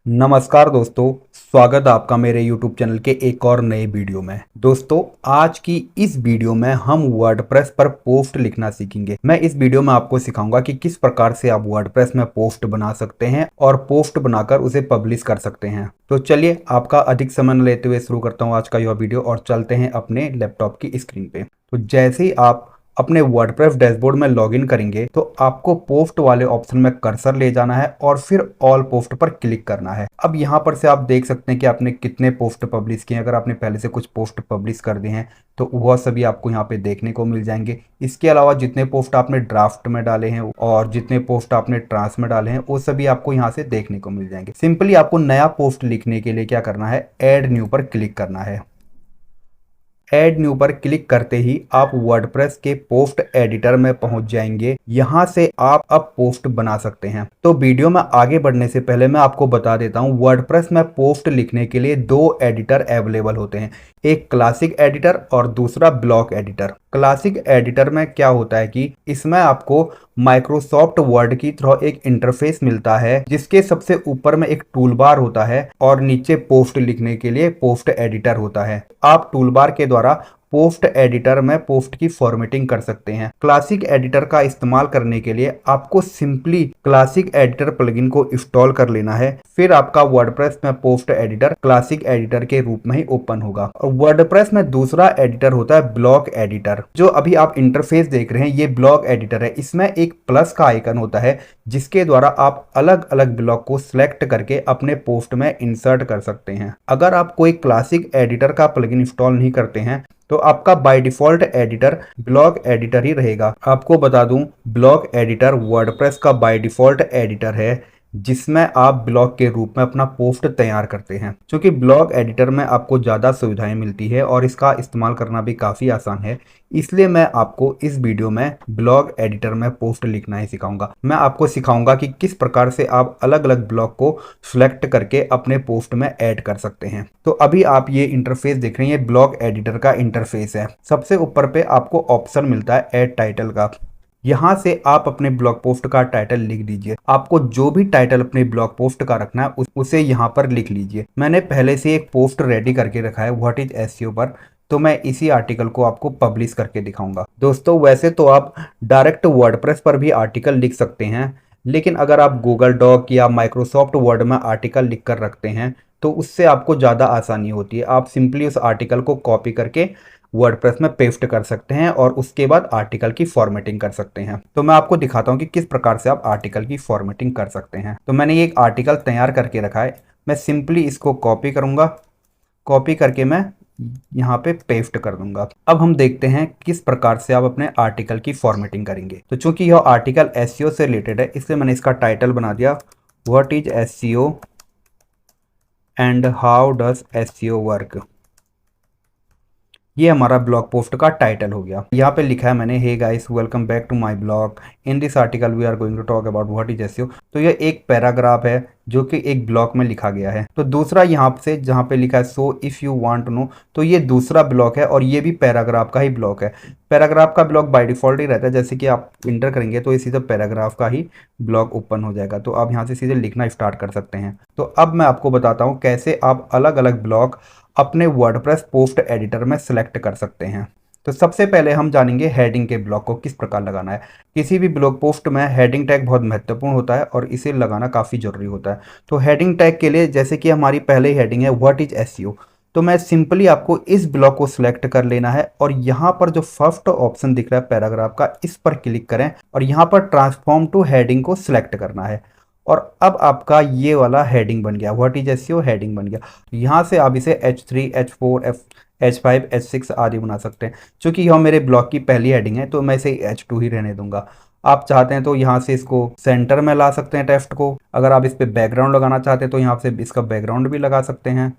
नमस्कार दोस्तों। स्वागत है आपका मेरे YouTube चैनल के एक और नए वीडियो में। दोस्तों, आज की इस वीडियो में हम वर्डप्रेस पर पोस्ट लिखना सीखेंगे। मैं इस वीडियो में आपको सिखाऊंगा कि किस प्रकार से आप वर्डप्रेस में पोस्ट बना सकते हैं और पोस्ट बनाकर उसे पब्लिश कर सकते हैं। तो चलिए, आपका अधिक समय न लेते हुए शुरू करता हूँ आज का यह वीडियो और चलते हैं अपने लैपटॉप की स्क्रीन पे। तो जैसे ही आप अपने वर्डप्रेस डैशबोर्ड में लॉगिन करेंगे तो आपको पोस्ट वाले ऑप्शन में कर्सर ले जाना है और फिर ऑल पोस्ट पर क्लिक करना है। अब यहाँ पर से आप देख सकते हैं कि आपने कितने पोस्ट पब्लिश किए हैं। अगर आपने पहले से कुछ पोस्ट पब्लिश कर दिए हैं तो वह सभी आपको यहाँ पे देखने को मिल जाएंगे। इसके अलावा जितने पोस्ट आपने ड्राफ्ट में डाले हैं और जितने पोस्ट आपने ट्रांस में डाले हैं वो सभी आपको यहाँ से देखने को मिल जाएंगे। सिंपली आपको नया पोस्ट लिखने के लिए क्या करना है, ऐड न्यू पर क्लिक करना है। ऐड न्यू पर क्लिक करते ही आप वर्डप्रेस के पोस्ट एडिटर में पहुंच जाएंगे। यहां से आप अब पोस्ट बना सकते हैं। तो वीडियो में आगे बढ़ने से पहले मैं आपको बता देता हूं, वर्डप्रेस में पोस्ट लिखने के लिए दो एडिटर अवेलेबल होते हैं, एक क्लासिक एडिटर और दूसरा ब्लॉक एडिटर। क्लासिक एडिटर में क्या होता है कि इसमें आपको माइक्रोसॉफ्ट वर्ड की तरह एक इंटरफेस मिलता है, जिसके सबसे ऊपर में एक टूल बार होता है और नीचे पोस्ट लिखने के लिए पोस्ट एडिटर होता है। आप टूल बार के द्वारा पोस्ट एडिटर में पोस्ट की फॉर्मेटिंग कर सकते हैं। क्लासिक एडिटर का इस्तेमाल करने के लिए आपको सिंपली क्लासिक एडिटर प्लगइन को इंस्टॉल कर लेना है। फिर आपका वर्डप्रेस में पोस्ट एडिटर क्लासिक एडिटर के रूप में ही ओपन होगा। और वर्डप्रेस में दूसरा एडिटर होता है ब्लॉक एडिटर। जो अभी आप इंटरफेस देख रहे हैं ये ब्लॉक एडिटर है। इसमें एक प्लस का आइकन होता है जिसके द्वारा आप अलग अलग ब्लॉक को सिलेक्ट करके अपने पोस्ट में इंसर्ट कर सकते हैं। अगर आप कोई क्लासिक एडिटर का प्लगइन इंस्टॉल नहीं करते हैं तो आपका by default editor block editor ही रहेगा। आपको बता दूं, ब्लॉक एडिटर वर्डप्रेस का बाय डिफॉल्ट एडिटर है जिसमें आप ब्लॉग के रूप में अपना पोस्ट तैयार करते हैं। क्योंकि ब्लॉग एडिटर में आपको ज़्यादा सुविधाएं मिलती है और इसका इस्तेमाल करना भी काफ़ी आसान है, इसलिए मैं आपको इस वीडियो में ब्लॉग एडिटर में पोस्ट लिखना ही सिखाऊंगा। मैं आपको सिखाऊंगा कि किस प्रकार से आप अलग अलग ब्लॉग को सिलेक्ट करके अपने पोस्ट में ऐड कर सकते हैं। तो अभी आप ये इंटरफेस देख रहे हैं, ये ब्लॉग एडिटर का इंटरफेस है। सबसे ऊपर पे आपको ऑप्शन मिलता है ऐड टाइटल का। यहाँ से आप अपने ब्लॉग पोस्ट का टाइटल लिख दीजिए। आपको जो भी टाइटल अपने ब्लॉग पोस्ट का रखना है उसे यहाँ पर लिख लीजिए। मैंने पहले से एक पोस्ट रेडी करके रखा है व्हाट इज एसईओ पर, तो मैं इसी आर्टिकल को आपको पब्लिश करके दिखाऊंगा। दोस्तों, वैसे तो आप डायरेक्ट वर्डप्रेस पर भी आर्टिकल लिख सकते हैं, लेकिन अगर आप गूगल डॉक या माइक्रोसॉफ्ट वर्ड में आर्टिकल लिख कर रखते हैं तो उससे आपको ज़्यादा आसानी होती है। आप सिंपली उस आर्टिकल को कॉपी करके वर्डप्रेस में पेस्ट कर सकते हैं और उसके बाद आर्टिकल की फॉर्मेटिंग कर सकते हैं। तो मैं आपको दिखाता हूं कि किस प्रकार से आप आर्टिकल की फॉर्मेटिंग कर सकते हैं। तो मैंने ये एक आर्टिकल तैयार करके रखा है। मैं सिंपली इसको कॉपी करूंगा, कॉपी करके मैं यहाँ पे पेस्ट कर दूंगा। अब हम देखते हैं किस प्रकार से आप अपने आर्टिकल की फॉर्मेटिंग करेंगे। तो चूंकि यह आर्टिकल एसईओ से रिलेटेड है इसलिए मैंने इसका टाइटल बना दिया what is SEO and how does SEO work. ये हमारा ब्लॉग पोस्ट का टाइटल हो गया। यहाँ पे लिखा है मैंने, hey guys welcome back to my blog, in this article we are going to talk about what is SEO. तो ये एक पैराग्राफ है जो कि एक ब्लॉग में लिखा गया है। तो दूसरा यहाँ से जहाँ पे लिखा है so if you want to know, तो ये दूसरा ब्लॉग है और ये भी पैराग्राफ का ही ब्लॉग है। पैराग्राफ का ब्लॉग बाय डिफॉल्ट ही रहता है, जैसे कि आप इंटर करेंगे तो ये सीधा पैराग्राफ का ही ब्लॉग ओपन हो जाएगा। तो आप यहाँ से सीधे लिखना स्टार्ट कर सकते हैं। तो अब मैं आपको बताता हूँ कैसे आप अलग अलग ब्लॉग अपने वर्डप्रेस पोस्ट एडिटर में सेलेक्ट कर सकते हैं। तो सबसे पहले हम जानेंगे हेडिंग के ब्लॉग को किस प्रकार लगाना है। किसी भी ब्लॉग पोस्ट में हेडिंग टैग बहुत महत्वपूर्ण होता है और इसे लगाना काफ़ी ज़रूरी होता है। तो हेडिंग टैग के लिए, जैसे कि हमारी पहले ही हेडिंग है व्हाट इज एसईओ, तो मैं सिंपली आपको इस ब्लॉक को सिलेक्ट कर लेना है और यहाँ पर जो फर्स्ट ऑप्शन दिख रहा है पैराग्राफ का, इस पर क्लिक करें और यहाँ पर ट्रांसफॉर्म टू हेडिंग को सिलेक्ट करना है। और अब आपका ये वाला हेडिंग बन गया, व्हाट इज एसईओ हेडिंग बन गया। यहाँ से आप इसे H3, H4, H5, H6 आदि बना सकते हैं। चूँकि यह मेरे ब्लॉग की पहली हेडिंग है तो मैं इसे H2 ही रहने दूंगा। आप चाहते हैं तो यहाँ से इसको सेंटर में ला सकते हैं टेक्स्ट को। अगर आप इस पर बैकग्राउंड लगाना चाहते हैं तो यहाँ से इसका बैकग्राउंड भी लगा सकते हैं।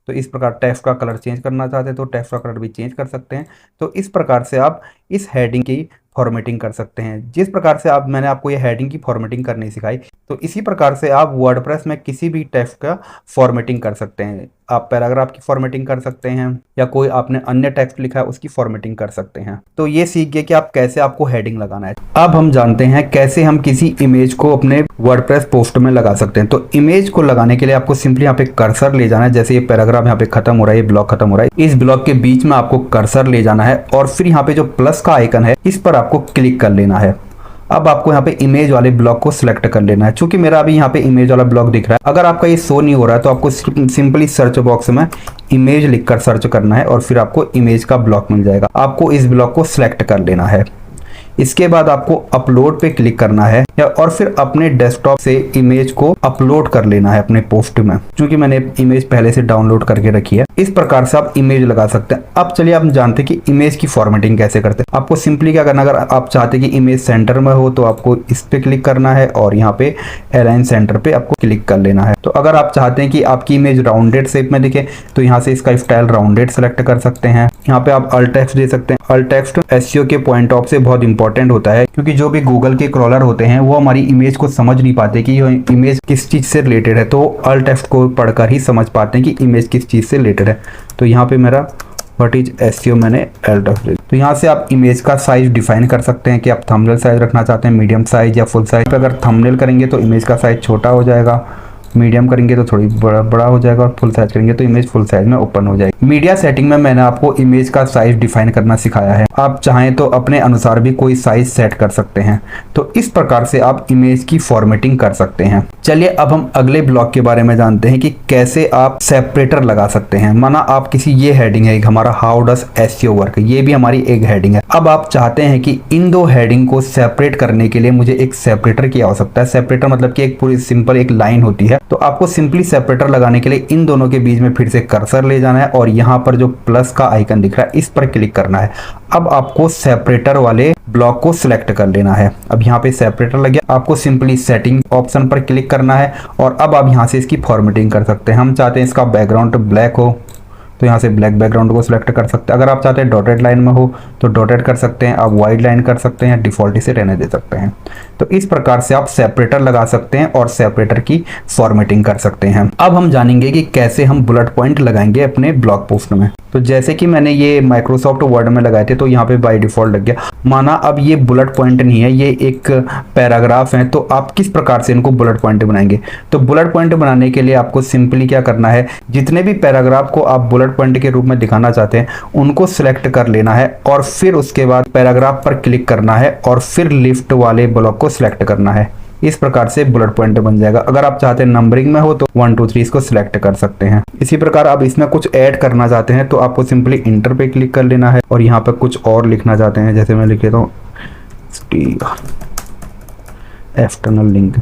तो इस प्रकार टेक्स्ट का कलर चेंज करना चाहते हैं तो टेक्स्ट का कलर भी चेंज कर सकते हैं। तो इस प्रकार से आप इस हेडिंग की फॉर्मेटिंग कर सकते हैं। जिस प्रकार से मैंने आपको ये हेडिंग की फॉर्मेटिंग करनी सिखाई, तो इसी प्रकार से आप वर्डप्रेस में किसी भी टेक्स्ट का फॉर्मेटिंग कर सकते हैं। आप पैराग्राफ की फॉर्मेटिंग कर सकते हैं या कोई आपने अन्य टेक्स्ट लिखा है उसकी फॉर्मेटिंग कर सकते हैं। तो ये सीख गए कि आप कैसे आपको हेडिंग लगाना है। अब हम जानते हैं कैसे हम किसी इमेज को अपने वर्डप्रेस पोस्ट में लगा सकते हैं। तो इमेज को लगाने के लिए आपको सिंपली यहाँ पे कर्सर ले जाना है। जैसे ये पैराग्राफ यहाँ पे खत्म हो रहा है, ये ब्लॉक खत्म हो रहा है, इस ब्लॉक के बीच में आपको कर्सर ले जाना है और फिर यहाँ पे जो प्लस का आइकन है इस पर आपको क्लिक कर लेना है। अब आपको यहाँ पे इमेज वाले ब्लॉक को सिलेक्ट कर लेना है। चूंकि मेरा अभी यहाँ पे इमेज वाला ब्लॉक दिख रहा है, अगर आपका ये शो नहीं हो रहा है तो आपको सिंपली सर्च बॉक्स में इमेज लिखकर सर्च करना है और फिर आपको इमेज का ब्लॉक मिल जाएगा। आपको इस ब्लॉक को सिलेक्ट कर लेना है। इसके बाद आपको अपलोड पे क्लिक करना है और फिर अपने डेस्कटॉप से इमेज को अपलोड कर लेना है अपने पोस्ट में। क्योंकि मैंने इमेज पहले से डाउनलोड करके रखी है, इस प्रकार से आप इमेज लगा सकते हैं। अब चलिए आप जानते हैं कि इमेज की फॉर्मेटिंग कैसे करते हैं। आपको सिंपली क्या करना है, अगर आप चाहते हैं कि इमेज सेंटर में हो तो आपको इस पे क्लिक करना है और यहाँ पे अलाइन सेंटर पे आपको क्लिक कर लेना है। तो अगर आप चाहते हैं कि आपकी इमेज राउंडेड शेप में दिखे तो यहाँ से इसका स्टाइल राउंडेड सेलेक्ट कर सकते हैं। यहाँ पे आप अल्ट टेक्स्ट दे सकते हैं। अल्ट टेक्स्ट एसईओ के पॉइंट ऑफ से बहुत इंपॉर्टेंट होता है, क्योंकि जो भी गूगल के क्रॉलर होते हैं वो हमारी इमेज को समझ नहीं पाते कि ये इमेज किस चीज से रिलेटेड है। तो अल्ट टेक्स्ट को पढ़कर ही समझ पाते हैं कि इमेज किस चीज से रिलेटेड है। तो यहाँ पे मेरा व्हाट इज एसईओ मैंने अल्ट टेक्स्ट। तो यहाँ से आप इमेज का साइज डिफाइन कर सकते हैं कि आप थंबनेल साइज रखना चाहते हैं, मीडियम साइज या फुल साइज। अगर थंबनेल करेंगे तो इमेज का साइज छोटा हो जाएगा, मीडियम करेंगे तो थोड़ी बड़ा हो जाएगा और फुल साइज करेंगे तो इमेज फुल साइज में ओपन हो जाएगी। मीडिया सेटिंग में मैंने आपको इमेज का साइज डिफाइन करना सिखाया है। आप चाहें तो अपने अनुसार भी कोई साइज सेट कर सकते हैं। तो इस प्रकार से आप इमेज की फॉर्मेटिंग कर सकते हैं। चलिए अब हम अगले ब्लॉक के बारे में जानते हैं कि कैसे आप सेपरेटर लगा सकते हैं। माना आप किसी, ये हेडिंग है हमारा हाउ डज एसईओ वर्क, ये भी हमारी एक हेडिंग है। अब आप चाहते हैं कि इन दो हेडिंग को सेपरेट करने के लिए मुझे एक सेपरेटर की आवश्यकता है। सेपरेटर मतलब कि एक पूरी सिंपल एक लाइन होती है। तो आपको सिंपली सेपरेटर लगाने के लिए इन दोनों के बीच में फिर से कर्सर ले जाना है और यहाँ पर जो प्लस का आइकन दिख रहा है इस पर क्लिक करना है। अब आपको सेपरेटर वाले ब्लॉक को सिलेक्ट कर लेना है। अब यहाँ पे सेपरेटर लग गया, आपको सिंपली सेटिंग ऑप्शन पर क्लिक करना है और अब आप यहाँ से इसकी फॉर्मेटिंग कर सकते हैं। हम चाहते हैं इसका बैकग्राउंड ब्लैक हो तो यहाँ से ब्लैक बैकग्राउंड को सिलेक्ट कर सकते हैं। अगर आप चाहते हैं डॉटेड लाइन में हो तो डॉटेड कर सकते हैं, आप वाइड लाइन कर सकते हैं, डिफॉल्ट से रहने दे सकते हैं। तो इस प्रकार से आप सेपरेटर लगा सकते हैं और सेपरेटर की फॉर्मेटिंग कर सकते हैं। अब हम जानेंगे कि कैसे हम बुलेट पॉइंट लगाएंगे अपने ब्लॉग पोस्ट में। तो जैसे कि मैंने ये माइक्रोसॉफ्ट वर्ड में लगाए थे तो यहाँ पे बाय डिफॉल्ट लग गया। माना अब ये बुलेट पॉइंट नहीं है, ये एक पैराग्राफ है, तो आप किस प्रकार से इनको बुलेट पॉइंट बनाएंगे। तो बुलेट पॉइंट बनाने के लिए आपको सिंपली क्या करना है, जितने भी पैराग्राफ को आप बुलेट पॉइंट के रूप में दिखाना चाहते हैं उनको सिलेक्ट कर लेना है और फिर उसके बाद पैराग्राफ पर क्लिक करना है और फिर लिफ्ट वाले ब्लॉक को सिलेक्ट करना है। इस प्रकार से बुलेट पॉइंट बन जाएगा। अगर आप चाहते हैं नंबरिंग में हो तो 1 2 3 इसको सिलेक्ट कर सकते हैं। इसी प्रकार आप इसमें कुछ ऐड करना चाहते हैं तो आपको सिंपली इंटर पे क्लिक कर लेना है और यहाँ पर कुछ और लिखना चाहते हैं, जैसे मैं लिख लेता हूँ एक्सटर्नल लिंक।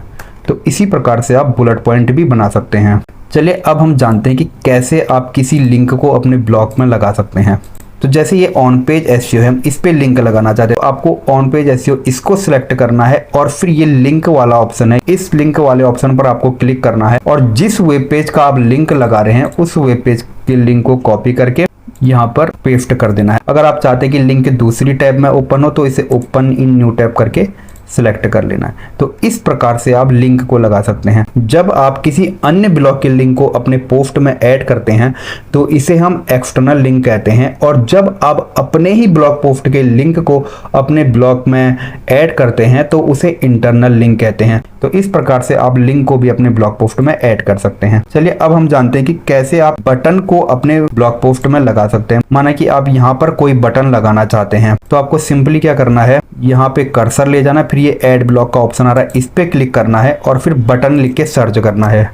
तो इसी प्रकार से आप बुलेट पॉइंट भी बना सकते हैं। चलिए अब हम जानते हैं कि कैसे आप किसी लिंक को अपने ब्लॉग में लगा सकते हैं। तो जैसे ये ऑन पेज एसईओ है, हम इस पे लिंक लगाना चाहते हैं तो आपको ऑन पेज एसईओ इसको सिलेक्ट करना है और फिर ये लिंक वाला ऑप्शन है, इस लिंक वाले ऑप्शन पर आपको क्लिक करना है और जिस वेब पेज का आप लिंक लगा रहे हैं उस वेब पेज के लिंक को कॉपी करके यहाँ पर पेस्ट कर देना है। अगर आप चाहते हैं कि लिंक दूसरी टैब में ओपन हो तो इसे ओपन इन न्यू टैब करके सिलेक्ट कर लेना है। तो इस प्रकार से आप लिंक को लगा सकते हैं। जब आप किसी अन्य ब्लॉग के लिंक को अपने पोस्ट में ऐड करते हैं तो इसे हम एक्सटर्नल लिंक कहते हैं और जब आप अपने ही ब्लॉग पोस्ट के लिंक को अपने ब्लॉग में ऐड करते हैं तो उसे इंटरनल लिंक कहते हैं। तो इस प्रकार से आप लिंक को भी अपने ब्लॉग पोस्ट में ऐड कर सकते हैं। चलिए अब हम जानते हैं कि कैसे आप बटन को अपने ब्लॉग पोस्ट में लगा सकते हैं। माना कि आप यहाँ पर कोई बटन लगाना चाहते हैं तो आपको सिंपली क्या करना है, यहाँ पे कर्सर ले जाना, फिर ये ऐड ब्लॉक का ऑप्शन आ रहा है, इस पे क्लिक करना है और फिर बटन लिख के सर्च करना है।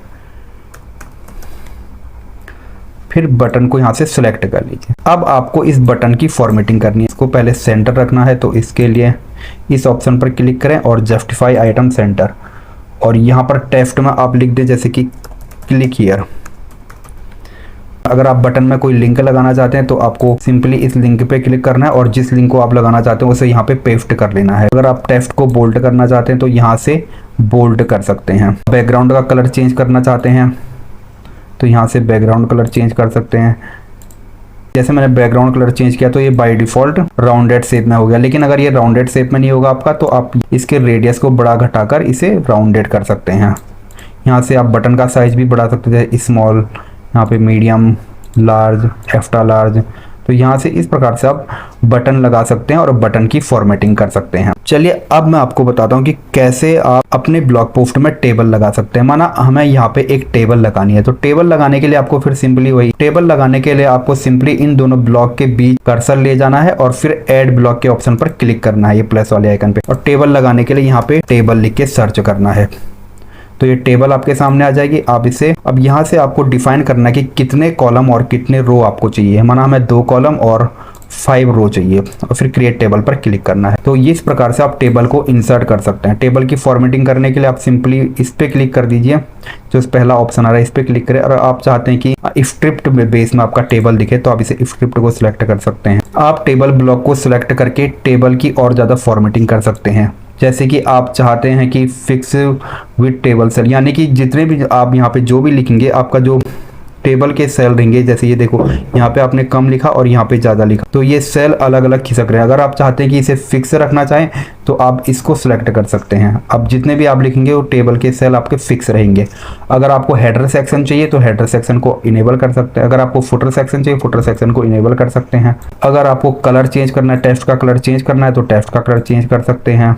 फिर बटन को यहाँ से सिलेक्ट कर लीजिए। अब आपको इस बटन की फॉर्मेटिंग करनी है। इसको पहले सेंटर रखना है तो इसके लिए इस ऑप्शन पर क्लिक करें और जस्टिफाई आइटम सेंटर और यहाँ पर टेक्स्ट में आप लिख दें जैसे कि क्लिक हियर। अगर आप बटन में कोई लिंक लगाना चाहते हैं तो आपको सिंपली इस लिंक पे क्लिक करना है और जिस लिंक को आप लगाना चाहते हैं उसे यहाँ पे पेस्ट कर लेना है। अगर आप टेक्स्ट को बोल्ड करना चाहते हैं तो यहाँ से बोल्ड कर सकते हैं। बैकग्राउंड का कलर चेंज करना चाहते हैं तो यहाँ से बैकग्राउंड कलर चेंज कर सकते हैं। जैसे मैंने बैकग्राउंड कलर चेंज किया तो ये बाय डिफॉल्ट राउंडेड शेप में हो गया, लेकिन अगर ये राउंडेड शेप में नहीं होगा आपका तो आप इसके रेडियस को बड़ा घटाकर इसे राउंडेड कर सकते हैं। यहाँ से आप बटन का साइज भी बढ़ा सकते हैं, स्मॉल यहाँ पे मीडियम, लार्ज, एक्स्ट्रा लार्ज। तो यहाँ से इस प्रकार से आप बटन लगा सकते हैं और बटन की फॉर्मेटिंग कर सकते हैं। चलिए अब मैं आपको बताता हूँ कि कैसे आप अपने ब्लॉग पोस्ट में टेबल लगा सकते हैं। माना हमें यहाँ पे एक टेबल लगानी है, तो टेबल लगाने के लिए आपको फिर सिंपली वही टेबल लगाने के लिए आपको सिंपली इन दोनों ब्लॉक के बीच कर्सर ले जाना है और फिर ऐड ब्लॉक के ऑप्शन पर क्लिक करना है, ये प्लस वाले आइकन पे, और टेबल लगाने के लिए यहाँ पे टेबल लिख के सर्च करना है। तो ये टेबल आपके सामने आ जाएगी। आप इसे अब यहाँ से आपको डिफाइन करना है कि कितने कॉलम और कितने रो आपको चाहिए। माना हमें 2 कॉलम और 5 रो चाहिए और फिर क्रिएट टेबल पर क्लिक करना है। तो इस प्रकार से आप टेबल को इंसर्ट कर सकते हैं। टेबल की फॉर्मेटिंग करने के लिए आप सिंपली इस पे क्लिक कर दीजिए, जो पहला ऑप्शन आ रहा है इस पे क्लिक करें। और आप चाहते हैं कि स्क्रिप्ट बेस में आपका टेबल दिखे तो आप इसे स्क्रिप्ट को सिलेक्ट कर सकते हैं। आप टेबल ब्लॉक को सिलेक्ट करके टेबल की और ज़्यादा फॉर्मेटिंग कर सकते हैं। जैसे कि आप चाहते हैं कि फिक्स विद टेबल सेल, यानी कि जितने भी आप यहाँ पे जो भी लिखेंगे आपका जो टेबल के सेल रहेंगे, जैसे ये देखो यहाँ पे आपने कम लिखा और यहाँ पे ज़्यादा लिखा, तो ये सेल अलग अलग खिसक रहे हैं। अगर आप चाहते हैं कि इसे फिक्स रखना चाहें तो आप इसको सिलेक्ट कर सकते हैं। अब जितने भी आप लिखेंगे वो टेबल के सेल आपके फिक्स रहेंगे। अगर आपको हेडर सेक्शन चाहिए तो हेडर सेक्शन को इनेबल कर सकते हैं। अगर आपको फुटर सेक्शन चाहिए फुटर सेक्शन को इनेबल कर सकते हैं। अगर आपको कलर चेंज करना है, टेक्स्ट का कलर चेंज करना है तो टेक्स्ट का कलर चेंज कर सकते हैं।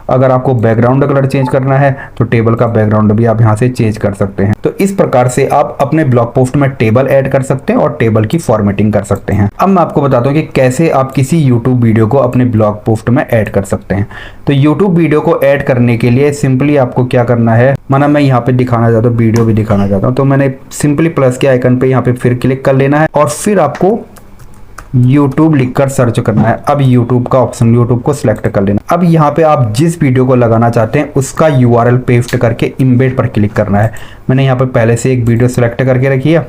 अगर आपको बैकग्राउंड कलर चेंज करना है तो टेबल का बैकग्राउंड भी आप यहाँ से चेंज कर सकते हैं। तो इस प्रकार से आप अपने ब्लॉग पोस्ट में टेबल ऐड कर सकते हैं और टेबल की फॉर्मेटिंग कर सकते हैं। अब मैं आपको बताता हूँ कि कैसे आप किसी यूट्यूब वीडियो को अपने ब्लॉग पोस्ट में ऐड कर सकते हैं। तो यूट्यूब वीडियो को ऐड करने के लिए सिंपली आपको क्या करना है, माना मैं यहाँ पे दिखाना चाहता हूँ, वीडियो भी दिखाना चाहता हूँ, तो मैंने सिंपली प्लस के आइकन पे यहाँ पे फिर क्लिक कर लेना है और फिर आपको YouTube लिखकर सर्च करना है। अब YouTube का ऑप्शन, YouTube को सिलेक्ट कर लेना। अब यहाँ पे आप जिस वीडियो को लगाना चाहते हैं उसका URL पेस्ट करके इम्बेड पर क्लिक करना है। मैंने यहाँ पे पहले से एक वीडियो सिलेक्ट करके रखी है,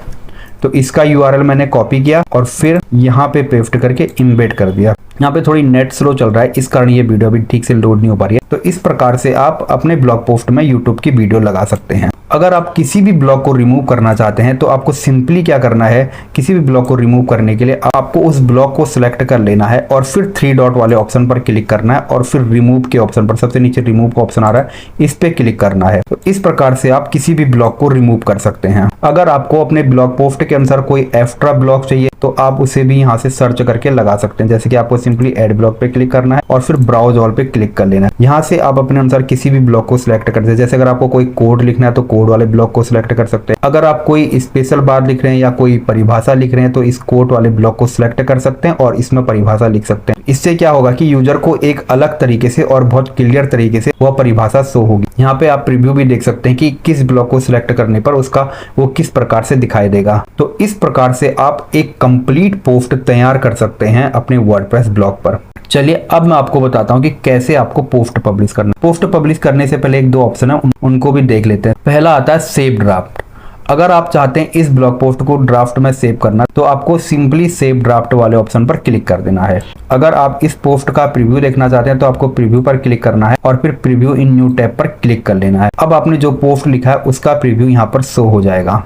तो इसका URL मैंने कॉपी किया और फिर यहाँ पे पेस्ट करके इम्बेड कर दिया। यहाँ पे थोड़ी नेट स्लो चल रहा है, इस कारण ये वीडियो अभी ठीक से लोड नहीं हो पा रही है। तो इस प्रकार से आप अपने ब्लॉग पोस्ट में YouTube की वीडियो लगा सकते हैं। अगर आप किसी भी ब्लॉग को रिमूव करना चाहते हैं तो आपको सिंपली क्या करना है, किसी भी ब्लॉग को रिमूव करने के लिए आपको उस ब्लॉग को सिलेक्ट कर लेना है और फिर 3 डॉट वाले ऑप्शन पर क्लिक करना है और फिर रिमूव के ऑप्शन पर, सबसे नीचे रिमूव का ऑप्शन आ रहा है, इस पे क्लिक करना है। तो इस प्रकार से आप किसी भी ब्लॉग को रिमूव कर सकते हैं। अगर आपको अपने ब्लॉग पोस्ट के अनुसार कोई एक्स्ट्रा ब्लॉग चाहिए तो आप उसे भी यहाँ से सर्च करके लगा सकते हैं। जैसे कि आपको सिंपली ऐड ब्लॉग पे क्लिक करना है और फिर ब्राउज ऑल पे क्लिक कर लेना है। यहाँ से आप अपने अनुसार किसी भी ब्लॉग को सिलेक्ट करते हैं। जैसे अगर आपको कोई कोड लिखना है तो कोड वाले ब्लॉग को सिलेक्ट कर सकते हैं। अगर आप कोई स्पेशल बात लिख रहे हैं या कोई परिभाषा लिख रहे हैं तो इस कोड वाले ब्लॉग को सिलेक्ट कर सकते हैं और इसमें परिभाषा लिख सकते हैं। इससे क्या होगा कि यूजर को एक अलग तरीके से और बहुत क्लियर तरीके से वह परिभाषा शो होगी। यहाँ पे आप प्रीव्यू भी देख सकते हैं कि किस ब्लॉग को सिलेक्ट करने पर उसका वो किस प्रकार से दिखाई देगा। तो इस प्रकार से आप एक कंप्लीट पोस्ट तैयार कर सकते हैं अपने वर्डप्रेस ब्लॉग पर। चलिए अब मैं आपको बताता हूँ कि कैसे आपको पोस्ट पब्लिश करना है। पोस्ट पब्लिश करने से पहले एक 2 ऑप्शन है, उनको भी देख लेते हैं। पहला आता है सेव ड्राफ्ट। अगर आप चाहते हैं इस ब्लॉग पोस्ट को ड्राफ्ट में सेव करना तो आपको सिंपली सेव ड्राफ्ट वाले ऑप्शन पर क्लिक कर देना है। अगर आप इस पोस्ट का प्रीव्यू देखना चाहते हैं तो आपको प्रीव्यू पर क्लिक करना है और फिर प्रीव्यू इन न्यू टैब पर क्लिक कर लेना है। अब आपने जो पोस्ट लिखा है उसका प्रीव्यू यहाँ पर शो हो जाएगा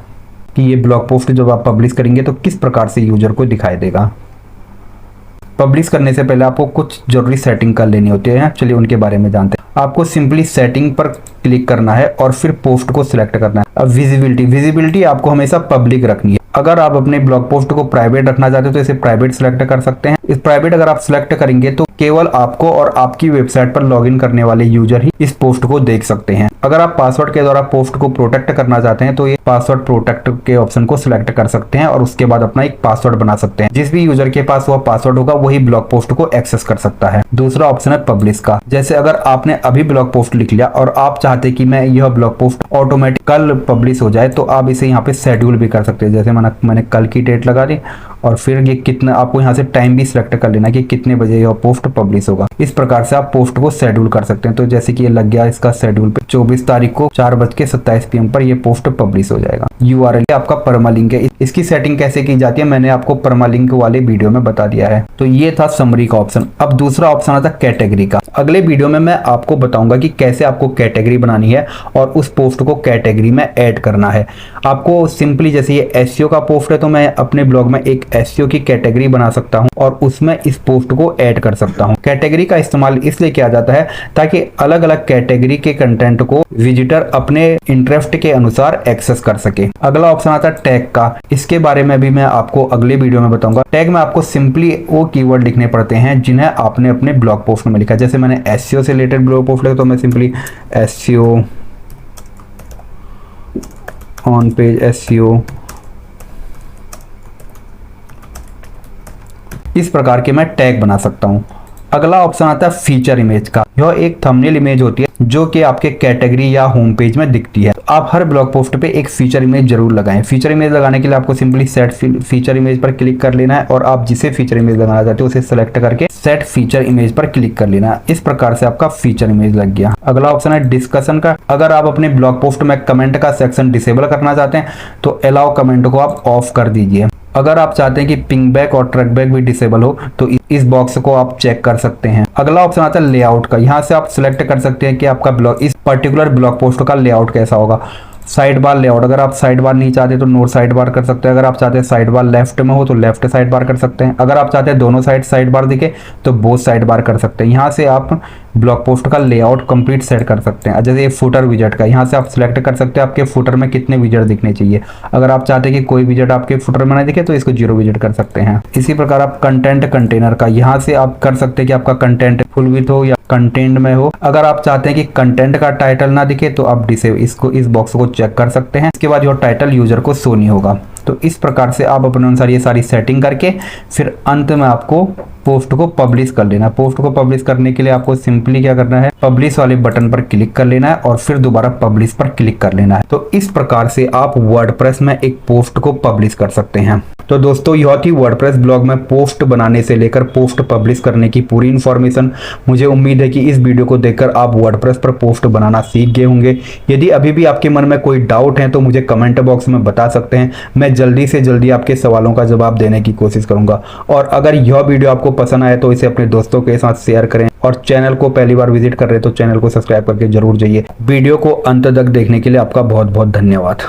कि ये ब्लॉग पोस्ट जब आप पब्लिश करेंगे तो किस प्रकार से यूजर को दिखाई देगा। पब्लिश करने से पहले आपको कुछ जरूरी सेटिंग कर लेनी होती है। चलिए उनके बारे में जानते हैं। आपको सिंपली सेटिंग पर क्लिक करना है और फिर पोस्ट को सिलेक्ट करना है। अब विजिबिलिटी आपको हमेशा पब्लिक रखनी है। अगर आप अपने ब्लॉग पोस्ट को प्राइवेट रखना चाहते हो तो इसे प्राइवेट सिलेक्ट कर सकते हैं। इस प्राइवेट अगर आप सिलेक्ट करेंगे तो केवल आपको और आपकी वेबसाइट पर लॉगिन करने वाले यूजर ही इस पोस्ट को देख सकते हैं। अगर आप पासवर्ड के द्वारा पोस्ट को प्रोटेक्ट करना चाहते हैं तो ये पासवर्ड प्रोटेक्ट के ऑप्शन को सिलेक्ट कर सकते हैं और उसके बाद अपना एक पासवर्ड बना सकते हैं। जिस भी यूजर के पास वह पासवर्ड होगा वही ब्लॉग पोस्ट को एक्सेस कर सकता है। दूसरा ऑप्शन है पब्लिश का। जैसे अगर आपने अभी ब्लॉग पोस्ट लिख लिया और आप चाहते कि मैं यह ब्लॉग पोस्ट ऑटोमेटिक कल पब्लिश हो जाए तो आप इसे यहाँ पे शेड्यूल भी कर सकते हैं। जैसे मैंने कल की डेट लगा दी और फिर ये कितना, आपको यहाँ से टाइम भी सिलेक्ट कर लेना कि कितने बजे यह पोस्ट पब्लिश होगा। इस प्रकार से आप पोस्ट को शेड्यूल कर सकते हैं। तो जैसे कि ये लग गया इसका शेड्यूल पे 24 तारीख को 4:27 PM पर ये पोस्ट पब्लिश हो जाएगा। URL आपका परमालिंक है। इसकी सेटिंग कैसे की जाती है मैंने आपको परमालिंक वाले वीडियो में बता दिया है। तो ये था समरी का ऑप्शन। अब दूसरा ऑप्शन आता है कैटेगरी का। अगले वीडियो में मैं आपको बताऊंगा कि कैसे आपको कैटेगरी बनानी है और उस पोस्ट को कैटेगरी में ऐड करना है। आपको सिंपली जैसे ये SEO का पोस्ट है तो मैं अपने ब्लॉग में एक एसईओ की कैटेगरी बना सकता हूं और उसमें इस पोस्ट को ऐड कर सकता हूं। कैटेगरी का इस्तेमाल इसलिए किया जाता है ताकि अलग अलग कैटेगरी के कंटेंट को विजिटर अपने इंटरेस्ट के अनुसार एक्सेस कर सके। अगला ऑप्शन आता है टैग का। इसके बारे में भी मैं आपको अगले वीडियो में बताऊंगा। टैग में आपको सिंपली वो कीवर्ड लिखने पड़ते हैं जिन्हें आपने अपने ब्लॉग पोस्ट में लिखा। जैसे मैंने एसईओ से रिलेटेड ब्लॉग पोस्ट लिखा तो मैं simply SEO on page SEO, इस प्रकार के मैं टैग बना सकता हूं। अगला ऑप्शन आता है फीचर इमेज का। यह एक थंबनेल इमेज होती है जो कि आपके कैटेगरी या होम पेज में दिखती है। आप हर ब्लॉग पोस्ट पे एक फीचर इमेज जरूर लगाएं। फीचर इमेज लगाने के लिए आपको सिंपली सेट फीचर इमेज पर क्लिक कर लेना है और आप जिसे फीचर इमेज लगाना चाहते हो उसे सेलेक्ट करके सेट फीचर इमेज पर क्लिक कर लेना है। इस प्रकार से आपका फीचर इमेज लग गया। अगला ऑप्शन है डिस्कशन का। अगर आप अपने ब्लॉग पोस्ट में कमेंट का सेक्शन डिसेबल करना चाहते हैं तो अलाउ कमेंट को आप ऑफ कर दीजिए। अगर आप चाहते हैं कि पिंग बैक और ट्रैक बैक भी डिसेबल हो तो इस बॉक्स को आप चेक कर सकते हैं। अगला ऑप्शन आता है लेआउट का। यहाँ से आप सिलेक्ट कर सकते हैं कि आपका ब्लॉग, इस पर्टिकुलर ब्लॉग पोस्ट का लेआउट कैसा होगा। साइड बार लेआउट, अगर आप साइड बार नहीं चाहते तो नो साइड बार कर सकते हैं। अगर आप चाहते हैं साइड बार लेफ्ट में हो तो लेफ्ट साइड बार कर सकते हैं। अगर आप चाहते हैं दोनों साइड बार दिखे तो बोथ साइड बार कर सकते हैं। यहाँ से आप ब्लॉग पोस्ट का लेआउट कंप्लीट सेट कर सकते हैं। जैसे ये फुटर विजेट का, यहाँ से आप सिलेक्ट कर सकते हैं आपके फुटर में कितने विजेट दिखने चाहिए। अगर आप चाहते हैं कि कोई विजेट आपके फुटर में ना दिखे तो इसको 0 विजेट कर सकते हैं। इसी प्रकार आप कंटेंट कंटेनर का, यहाँ से आप कर सकते हैं कि आपका कंटेंट फुल विथ हो या कंटेंट में हो। अगर आप चाहते हैं कि कंटेंट का टाइटल ना दिखे तो आप इस बॉक्स को चेक कर सकते हैं। इसके बाद जो टाइटल यूजर को शो नहीं होगा। तो इस प्रकार से आप अपने अनुसार ये सारी सेटिंग करके फिर अंत में आपको पोस्ट को पब्लिश कर लेना। पोस्ट को पब्लिश करने के लिए आपको सिंपली क्या करना है, पब्लिश वाले बटन पर क्लिक कर लेना है और फिर दोबारा पब्लिश पर क्लिक कर लेना है। तो इस प्रकार से आप वर्डप्रेस में एक पोस्ट को पब्लिश कर सकते हैं। तो दोस्तों यह थी वर्डप्रेस ब्लॉग में पोस्ट बनाने से लेकर पोस्ट पब्लिश करने की पूरी इन्फॉर्मेशन। मुझे उम्मीद है कि इस वीडियो को देखकर आप वर्डप्रेस पर पोस्ट बनाना सीख गए होंगे। यदि अभी भी आपके मन में कोई डाउट है तो मुझे कमेंट बॉक्स में बता सकते हैं। मैं जल्दी से जल्दी आपके सवालों का जवाब देने की कोशिश करूंगा। और अगर यह वीडियो आपको पसंद आए तो इसे अपने दोस्तों के साथ शेयर करें और चैनल को पहली बार विजिट कर रहे हैं तो चैनल को सब्सक्राइब करके जरूर जाइए। वीडियो को अंत तक देखने के लिए आपका बहुत बहुत धन्यवाद।